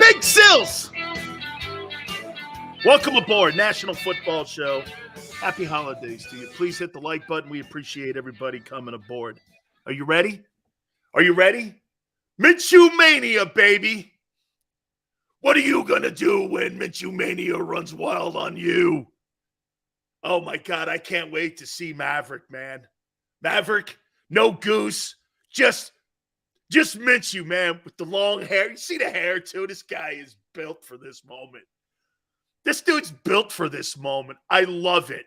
Big Sills! Welcome aboard, National Football Show. Happy holidays to you. Please hit the like button. We appreciate everybody coming aboard. Are you ready? Are you ready? Minshew Mania, baby. What are you going to do when Minshew Mania runs wild on you? Oh, my God. I can't wait to see Maverick, man. Maverick, no goose. Just Minshew, man, with the long hair. You see the hair, too? This guy is built for this moment. This dude's built for this moment. I love it.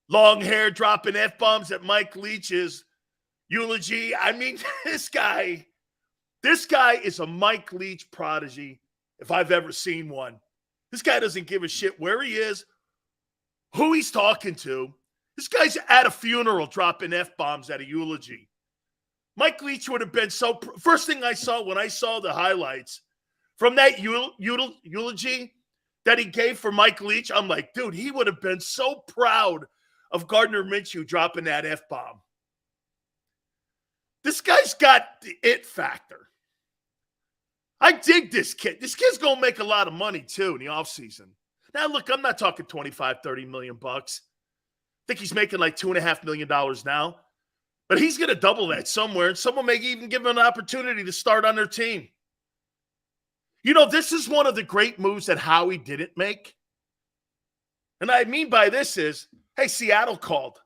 Long hair dropping F-bombs at Mike Leach's eulogy. I mean, this guy is a Mike Leach prodigy if I've ever seen one. This guy doesn't give a shit where he is, who he's talking to. This guy's at a funeral dropping F-bombs at a eulogy. Mike Leach would have been so... First thing I saw when I saw the highlights from that eulogy that he gave for Mike Leach, I'm like, dude, he would have been so proud of Gardner Minshew dropping that F-bomb. This guy's got the it factor. I dig this kid. This kid's going to make a lot of money, too, in the offseason. Now, look, I'm not talking 25, 30 million bucks. I think he's making like $2.5 million now. But he's going to double that somewhere, and someone may even give him an opportunity to start on their team. You know, this is one of the great moves that Howie didn't make. And I mean by this is, hey, Seattle called,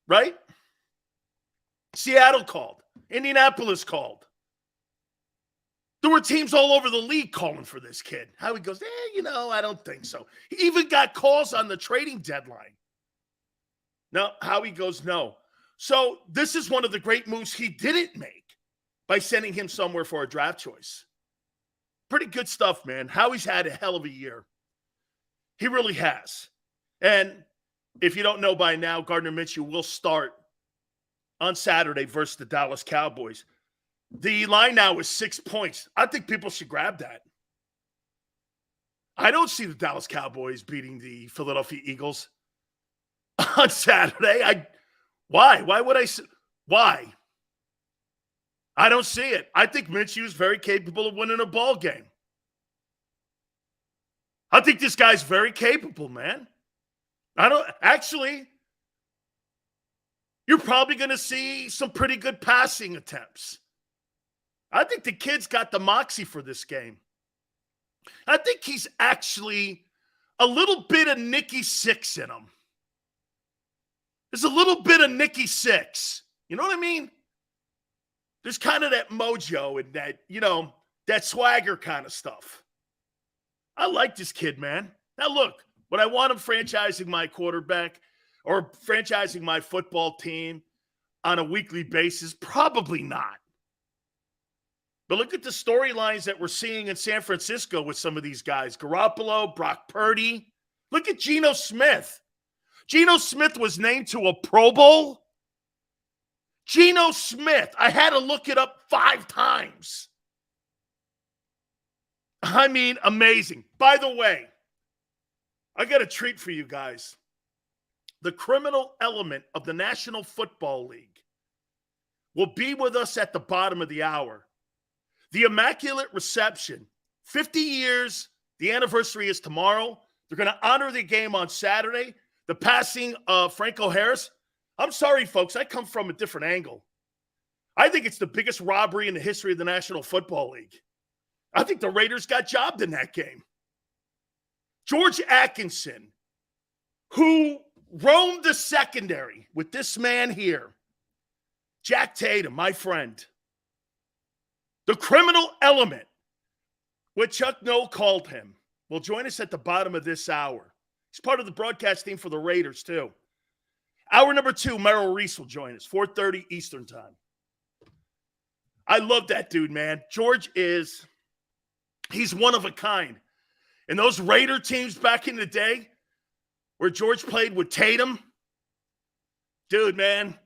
right? Seattle called. Indianapolis called. There were teams all over the league calling for this kid. Howie goes, I don't think so. He even got calls on the trading deadline. Now, Howie goes, no. So this is one of the great moves he didn't make by sending him somewhere for a draft choice. Pretty good stuff, man. Howie's had a hell of a year. He really has. And if you don't know by now, Gardner Minshew will start on Saturday versus the Dallas Cowboys. The line now is 6 points. I think people should grab that. I don't see the Dallas Cowboys beating the Philadelphia Eagles on Saturday. Why? Why would I? Why? I don't see it. I think Minshew is very capable of winning a ball game. I think this guy's very capable, man. You're probably going to see some pretty good passing attempts. I think the kid's got the moxie for this game. I think he's actually a little bit of Nicky Six in him. There's a little bit of Nicky Six. You know what I mean? There's kind of that mojo and that, that swagger kind of stuff. I like this kid, man. Now, look, would I want him franchising my quarterback or franchising my football team on a weekly basis? Probably not. But look at the storylines that we're seeing in San Francisco with some of these guys. Garoppolo, Brock Purdy. Look at Geno Smith. Geno Smith was named to a Pro Bowl. Geno Smith. I had to look it up 5 times. I mean, amazing. By the way, I got a treat for you guys. The criminal element of the National Football League will be with us at the bottom of the hour. The Immaculate Reception. 50 years. The anniversary is tomorrow. They're going to honor the game on Saturday. The passing of Franco Harris. I'm sorry, folks. I come from a different angle. I think it's the biggest robbery in the history of the National Football League. I think the Raiders got jobbed in that game. George Atkinson, who roamed the secondary with this man here, Jack Tatum, my friend. The criminal element, what Chuck Noll called him, will join us at the bottom of this hour. He's part of the broadcast team for the Raiders, too. Hour number 2, Merrill Reese will join us, 4:30 Eastern time. I love that dude, man. George he's one of a kind. And those Raider teams back in the day where George played with Tatum, dude, man,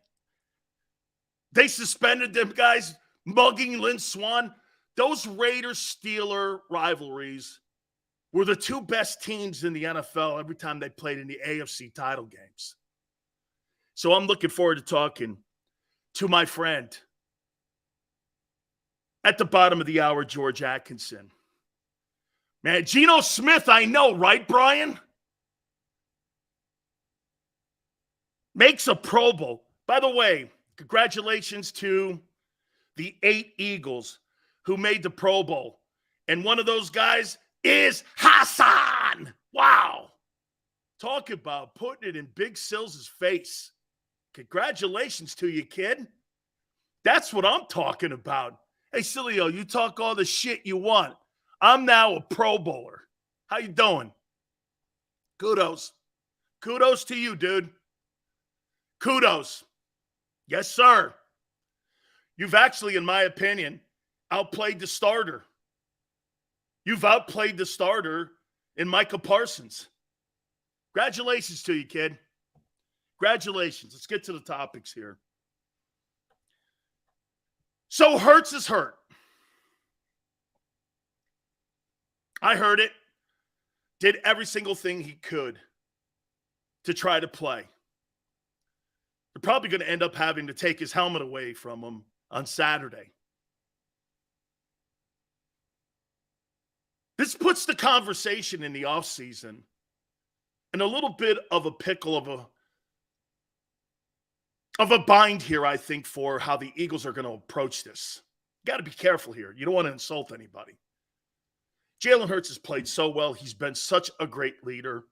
they suspended them guys, mugging Lynn Swann. Those Raiders-Steeler rivalries were the 2 best teams in the NFL every time they played in the AFC title games. So I'm looking forward to talking to my friend at the bottom of the hour, George Atkinson. Man, Geno Smith, I know, right, Brian? Makes a Pro Bowl. By the way, congratulations to the 8 Eagles who made the Pro Bowl. And one of those guys is Hassan. Wow. Talk about putting it in Big Sills' face. Congratulations to you, kid. That's what I'm talking about. Hey, Sileo, you talk all the shit you want. I'm now a Pro Bowler. How you doing? Kudos. Kudos to you, dude. Kudos. Yes, sir. You've actually, in my opinion, outplayed the starter. You've outplayed the starter in Micah Parsons. Congratulations to you, kid. Congratulations. Let's get to the topics here. So Hurts is hurt. I heard it. Did every single thing he could to try to play. They're probably going to end up having to take his helmet away from him on Saturday. This puts the conversation in the offseason in a little bit of a pickle of a bind here, I think, for how the Eagles are going to approach this. You got to be careful here. You don't want to insult anybody. Jalen Hurts has played so well. He's been such a great leader.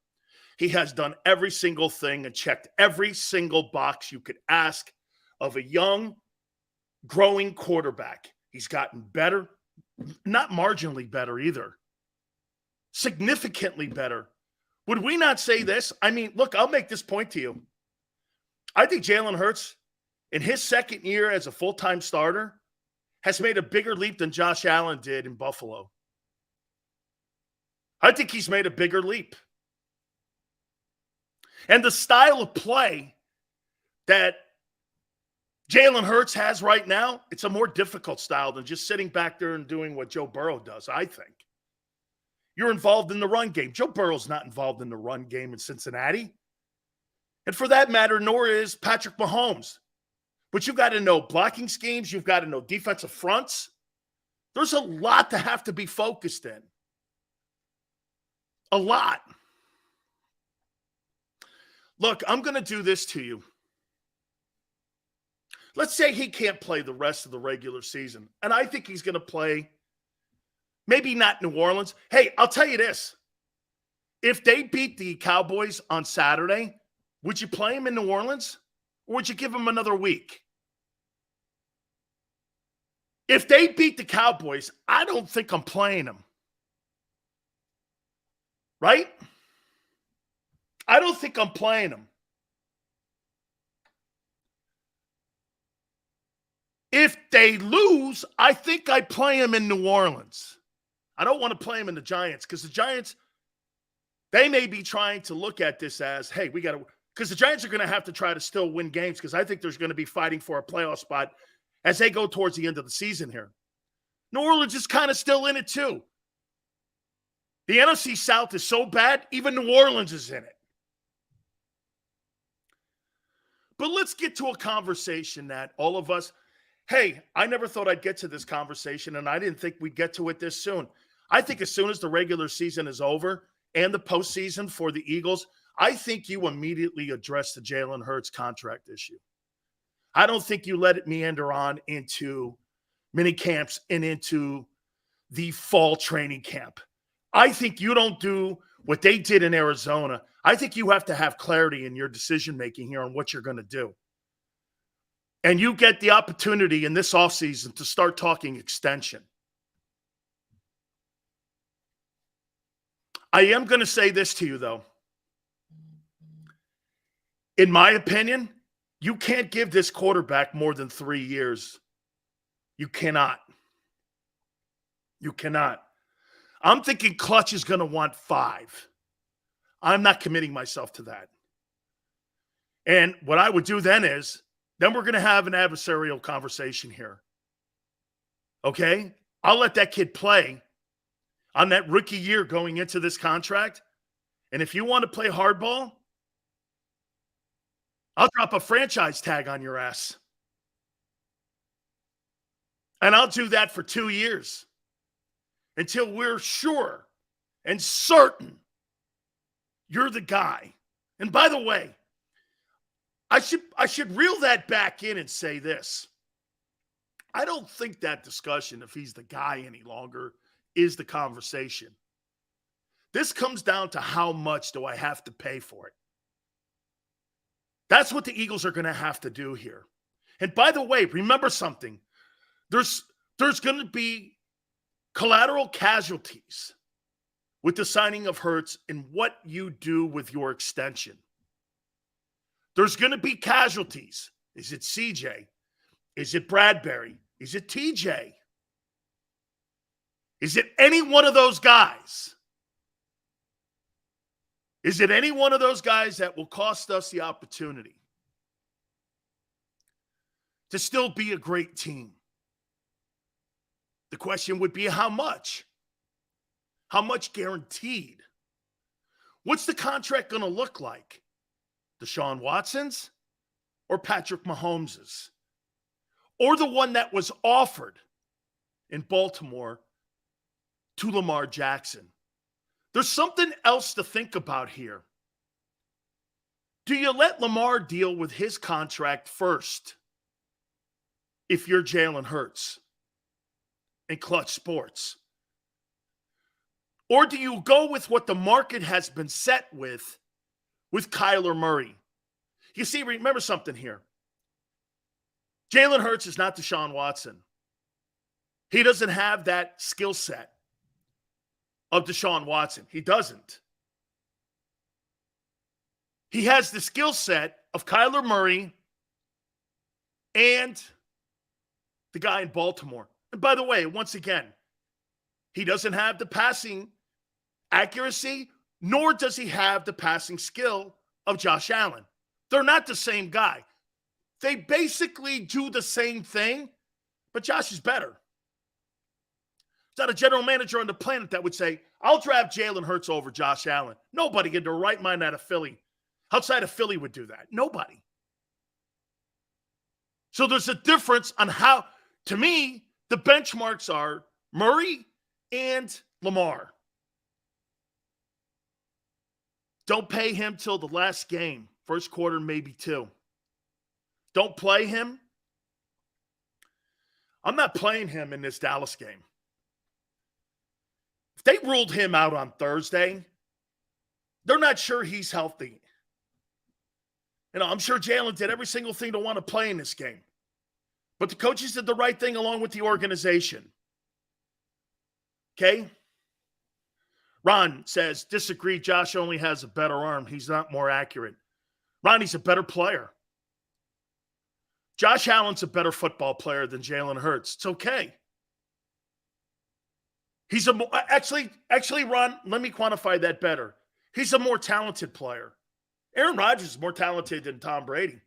He has done every single thing and checked every single box you could ask of a young, growing quarterback. He's gotten better, not marginally better either. Significantly better. Would we not say this? I mean, look, I'll make this point to you. I think Jalen Hurts, in his second year as a full-time starter, has made a bigger leap than Josh Allen did in Buffalo. I think he's made a bigger leap. And the style of play that Jalen Hurts has right now, it's a more difficult style than just sitting back there and doing what Joe Burrow does, I think. You're involved in the run game. Joe Burrow's not involved in the run game in Cincinnati. And for that matter, nor is Patrick Mahomes. But you've got to know blocking schemes. You've got to know defensive fronts. There's a lot to have to be focused in. A lot. Look, I'm going to do this to you. Let's say he can't play the rest of the regular season. And I think he's going to play, maybe not New Orleans. Hey, I'll tell you this. If they beat the Cowboys on Saturday, would you play him in New Orleans? Or would you give him another week? If they beat the Cowboys, I don't think I'm playing him. Right? I don't think I'm playing him. If they lose, I think I play him in New Orleans. I don't want to play him in the Giants because the Giants, they may be trying to look at this as, hey, we got to, because the Giants are going to have to try to still win games because I think there's going to be fighting for a playoff spot as they go towards the end of the season here. New Orleans is kind of still in it too. The NFC South is so bad, even New Orleans is in it. But let's get to a conversation that all of us, hey, I never thought I'd get to this conversation, and I didn't think we'd get to it this soon. I think as soon as the regular season is over and the postseason for the Eagles, I think you immediately address the Jalen Hurts contract issue. I don't think you let it meander on into mini camps and into the fall training camp. I think you don't do what they did in Arizona. I think you have to have clarity in your decision-making here on what you're going to do. And you get the opportunity in this offseason to start talking extension. I am going to say this to you, though. In my opinion, you can't give this quarterback more than 3 years. You cannot. You cannot. I'm thinking Clutch is going to want 5. I'm not committing myself to that. And what I would do then is, then we're going to have an adversarial conversation here. Okay? I'll let that kid play on that rookie year going into this contract. And if you want to play hardball, I'll drop a franchise tag on your ass. And I'll do that for 2 years until we're sure and certain you're the guy. And by the way, I should reel that back in and say this. I don't think that discussion, if he's the guy any longer, is the conversation. This comes down to how much do I have to pay for it. That's what the Eagles are going to have to do here. And by the way, remember something. There's going to be collateral casualties with the signing of Hurts and what you do with your extension. There's going to be casualties. Is it CJ? Is it Bradbury? Is it TJ? Is it any one of those guys? Is it any one of those guys that will cost us the opportunity to still be a great team? The question would be how much? How much guaranteed? What's the contract going to look like? Deshaun Watson's or Patrick Mahomes's? Or the one that was offered in Baltimore to Lamar Jackson? There's something else to think about here. Do you let Lamar deal with his contract first if you're Jalen Hurts in Clutch Sports? Or do you go with what the market has been set with Kyler Murray? You see, remember something here. Jalen Hurts is not Deshaun Watson. He doesn't have that skill set of Deshaun Watson. He doesn't. He has the skill set of Kyler Murray and the guy in Baltimore. And by the way, once again, he doesn't have the passing accuracy, nor does he have the passing skill of Josh Allen. They're not the same guy. They basically do the same thing, but Josh is better. There's not a general manager on the planet that would say, I'll draft Jalen Hurts over Josh Allen. Nobody in their right mind out of Philly, outside of Philly, would do that. Nobody. So there's a difference on how, to me, the benchmarks are Murray and Lamar. Don't pay him till the last game, first quarter, maybe two. Don't play him. I'm not playing him in this Dallas game. If they ruled him out on Thursday, they're not sure he's healthy. I'm sure Jalen did every single thing to want to play in this game. But the coaches did the right thing along with the organization. Okay? Ron says, disagree, Josh only has a better arm. He's not more accurate. Ron, he's a better player. Josh Allen's a better football player than Jalen Hurts. It's okay. He's actually, Ron, let me quantify that better. He's a more talented player. Aaron Rodgers is more talented than Tom Brady.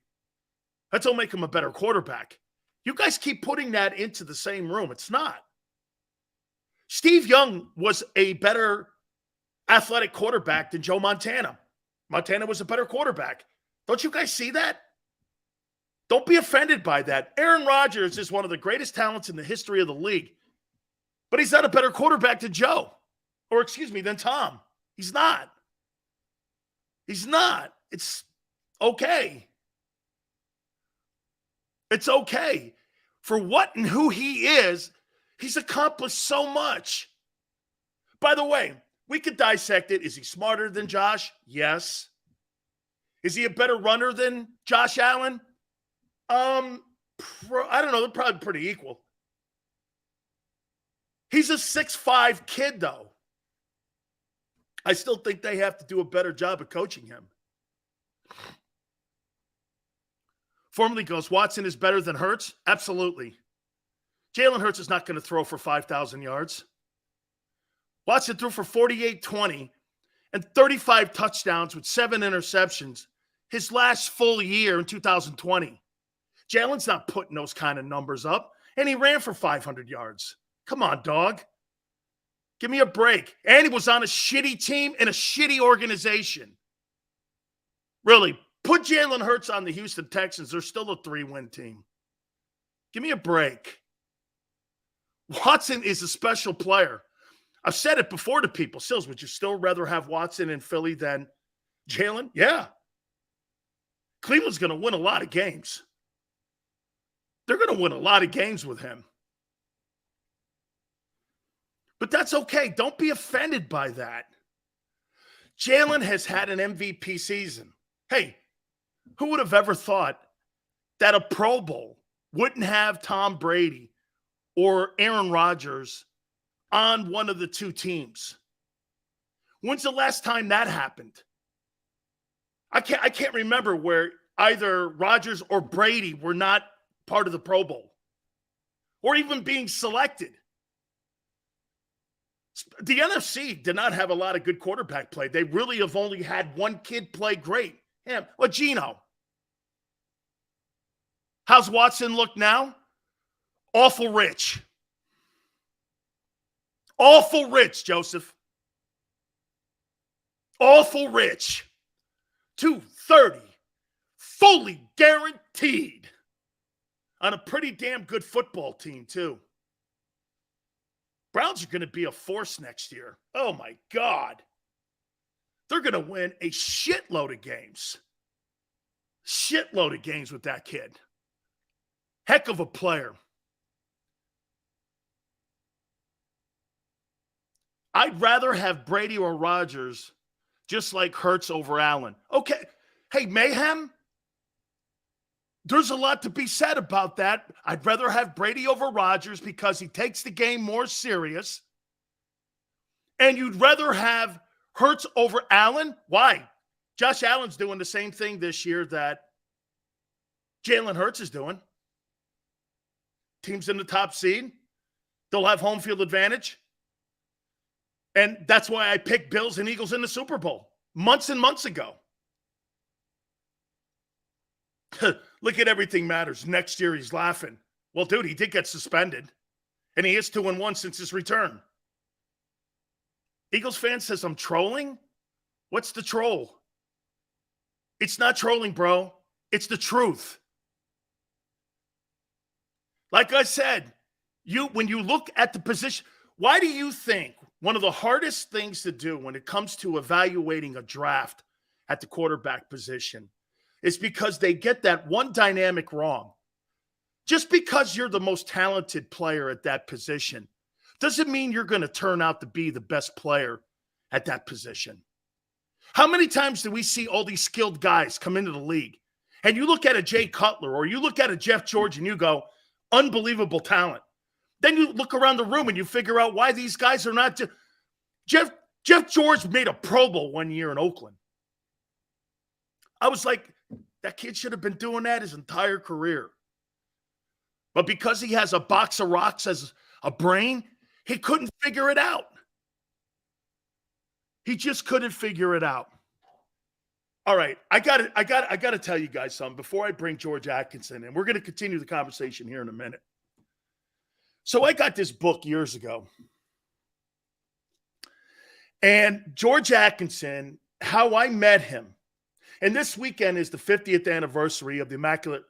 That's what make him a better quarterback. You guys keep putting that into the same room. It's not. Steve Young was a better athletic quarterback than Joe Montana. Montana was a better quarterback. Don't you guys see that? Don't be offended by that. Aaron Rodgers is one of the greatest talents in the history of the league. But he's not a better quarterback than Joe. Or, than Tom. He's not. He's not. It's okay. It's okay. For what and who he is, he's accomplished so much. By the way, we could dissect it. Is he smarter than Josh? Yes. Is he a better runner than Josh Allen? I don't know. They're probably pretty equal. He's a 6'5" kid, though. I still think they have to do a better job of coaching him. Formerly goes, Watson is better than Hurts? Absolutely. Jalen Hurts is not going to throw for 5,000 yards. Watson threw for 48-20 and 35 touchdowns with 7 interceptions his last full year in 2020. Jalen's not putting those kind of numbers up, and he ran for 500 yards. Come on, dog. Give me a break. And he was on a shitty team in a shitty organization. Really, put Jalen Hurts on the Houston Texans. They're still a 3-win team. Give me a break. Watson is a special player. I've said it before to people. Sills, would you still rather have Watson in Philly than Jalen? Yeah. Cleveland's going to win a lot of games. They're going to win a lot of games with him. But that's okay. Don't be offended by that. Jalen has had an MVP season. Hey, who would have ever thought that a Pro Bowl wouldn't have Tom Brady or Aaron Rodgers on one of the two teams? When's the last time that happened? I can't remember where either Rodgers or Brady were not part of the Pro Bowl or even being selected. The NFC did not have a lot of good quarterback play. They really have only had one kid play great. Him. Well, Gino. How's Watson look now? Awful rich. Awful rich, Joseph. Awful rich. 230. Fully guaranteed. On a pretty damn good football team, too. Browns are going to be a force next year. Oh, my God. They're going to win a shitload of games. Shitload of games with that kid. Heck of a player. I'd rather have Brady or Rodgers just like Hurts over Allen. Okay. Hey, Mayhem, there's a lot to be said about that. I'd rather have Brady over Rodgers because he takes the game more serious. And you'd rather have Hurts over Allen? Why? Josh Allen's doing the same thing this year that Jalen Hurts is doing. Team's in the top seed. They'll have home field advantage. And that's why I picked Bills and Eagles in the Super Bowl months and months ago. Look at Everything Matters. Next year, he's laughing. Well, dude, he did get suspended. And he is 2-1 since his return. Eagles fan says, I'm trolling? What's the troll? It's not trolling, bro. It's the truth. Like I said, when you look at the position, why do you think one of the hardest things to do when it comes to evaluating a draft at the quarterback position is because they get that one dynamic wrong? Just because you're the most talented player at that position doesn't mean you're going to turn out to be the best player at that position. How many times do we see all these skilled guys come into the league and you look at a Jay Cutler or you look at a Jeff George and you go, unbelievable talent. Then you look around the room and you figure out why these guys are not. Jeff George made a Pro Bowl one year in Oakland. I was like, that kid should have been doing that his entire career. But because he has a box of rocks as a brain, he couldn't figure it out. He just couldn't figure it out. All right, I got to tell you guys something before I bring George Atkinson in. We're going to continue the conversation here in a minute. So I got this book years ago. And George Atkinson, how I met him. And this weekend is the 50th anniversary of the Immaculate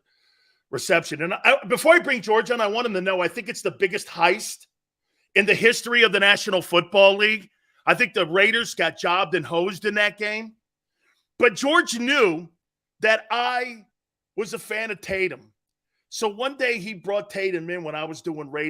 Reception. And before I bring George on, I want him to know I think it's the biggest heist in the history of the National Football League. I think the Raiders got jobbed and hosed in that game. But George knew that I was a fan of Tatum. So one day he brought Tatum in when I was doing radio.